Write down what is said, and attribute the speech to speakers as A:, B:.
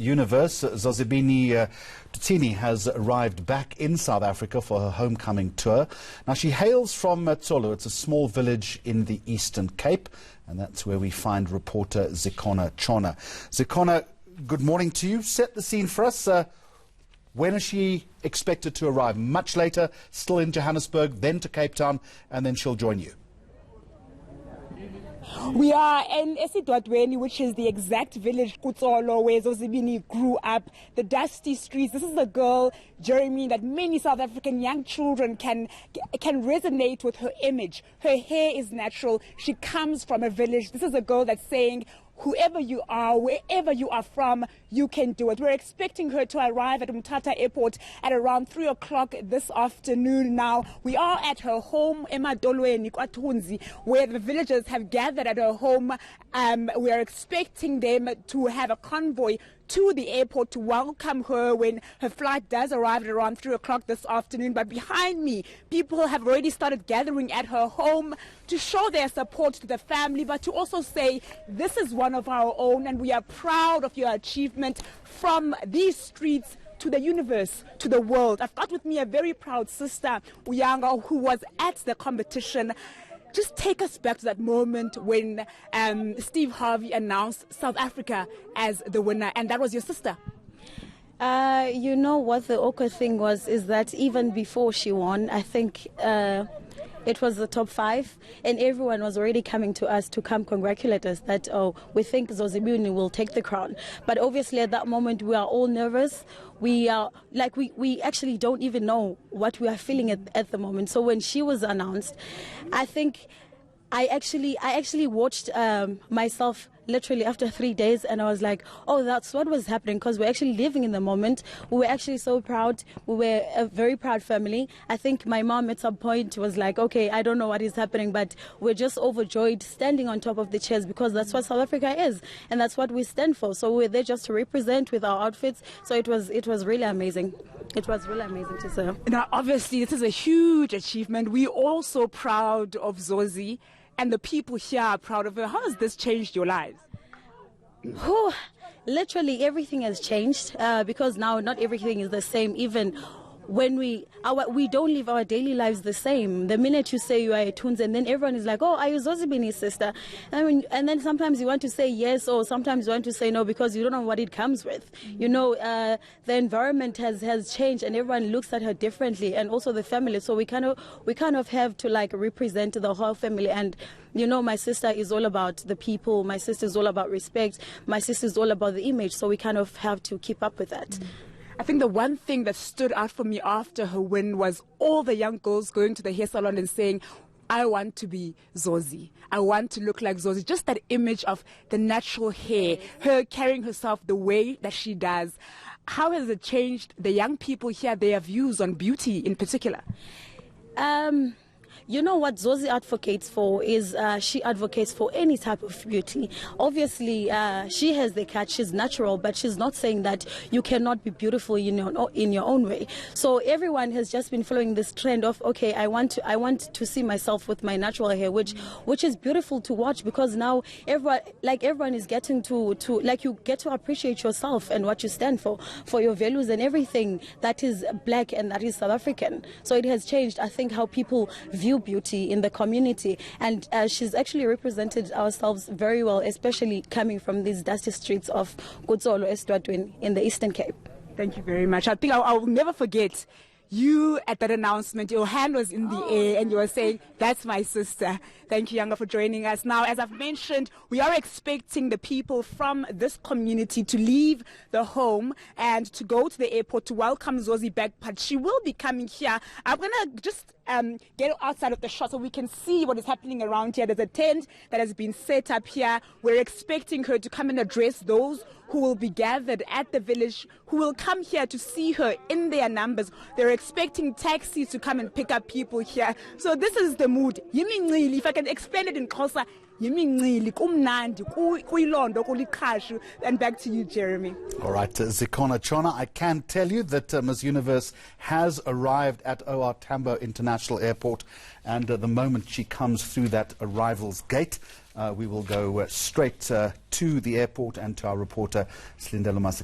A: Universe Zozibini Tunzi has arrived back in South Africa for her homecoming tour. Now, she hails from Tsolo. It's a small village in the Eastern Cape, and that's where we find reporter Zikhona Tshona. Zikhona, good morning to you. Set the scene for us. When is she expected to arrive? Much later, still in Johannesburg, then to Cape Town, and then she'll join you.
B: We are in Esidwadweni, which is the exact village, Tsolo, where Zozibini grew up, the dusty streets. This is a girl, Jeremy, that many South African young children can resonate with her image. Her hair is natural. She comes from a village. This is a girl that's saying, whoever you are, wherever you are from, you can do it. We're expecting her to arrive at Umtata Airport at around 3 o'clock this afternoon. Now, we are at her home, Tunzi, where the villagers have gathered at her home. We are expecting them to have a convoy to the airport to welcome her when her flight does arrive at around 3 o'clock this afternoon. But behind me, people have already started gathering at her home to show their support to the family, but to also say, this is one of our own, and we are proud of your achievement from these streets to the universe, to the world. I've got with me a very proud sister, Uyanga, who was at the competition. Just take us back to that moment when Steve Harvey announced South Africa as the winner, and that was your sister.
C: You know what the awkward thing was is that even before she won, I think it was the top 5, and everyone was already coming to us to come congratulate us that, oh, we think Zozibini will take the crown. But obviously at that moment we are all nervous. We are like, we actually don't even know what we are feeling at the moment. So when she was announced, I think I actually watched myself literally after 3 days, and I was like, oh, that's what was happening, because we're actually living in the moment. We were actually so proud. We were a very proud family. I think my mom at some point was like, okay, I don't know what is happening, but we're just overjoyed, standing on top of the chairs, because that's what South Africa is, and that's what we stand for. So we're there just to represent with our outfits. So it was really amazing. It was really amazing to see.
B: Now, obviously, this is a huge achievement. We're also proud of Zozi, and the people here are proud of her. How has this changed your lives?
C: Oh, literally everything has changed because now not everything is the same. Even when we don't live our daily lives the same. The minute you say you are a Tunzi, and then everyone is like, oh, are you Zozibini's sister? And then sometimes you want to say yes, or sometimes you want to say no, because you don't know what it comes with. You know, the environment has changed, and everyone looks at her differently, and also the family. So we kind of have to like represent the whole family. And you know, my sister is all about the people. My sister is all about respect. My sister is all about the image. So we kind of have to keep up with that.
B: I think the one thing that stood out for me after her win was all the young girls going to the hair salon and saying, I want to be Zozi. I want to look like Zozi. Just that image of the natural hair, her carrying herself the way that she does. How has it changed the young people here, their views on beauty in particular?
C: You know what Zozi advocates for is she advocates for any type of beauty. Obviously, she has the catch, she's natural, but she's not saying that you cannot be beautiful in your own way. So everyone has just been following this trend of, okay, I want to see myself with my natural hair, which is beautiful to watch, because now everyone is getting to like, you get to appreciate yourself and what you stand for your values and everything that is black and that is South African. So it has changed, I think, how people view beauty in the community, and she's actually represented ourselves very well, especially coming from these dusty streets of Tsolo, Esidwadweni in the Eastern Cape.
B: Thank you very much. I think I'll never forget you at that announcement. Your hand was in the air and you were saying, that's my sister. Thank you, Yanga, for joining us. Now, as I've mentioned, we are expecting the people from this community to leave the home and to go to the airport to welcome Zozi back, but she will be coming here. I'm going to just get outside of the shot so we can see what is happening around here. There's a tent that has been set up here. We're expecting her to come and address those who will be gathered at the village, who will come here to see her in their numbers. They're expecting taxis to come and pick up people here. So this is the mood. If I can explain it in Xhosa, and back to you, Jeremy.
A: All right, Zikhona Tshona, I can tell you that Miss Universe has arrived at OR Tambo International Airport, and the moment she comes through that arrivals gate, we will go straight to the airport and to our reporter, Slindelo Mas.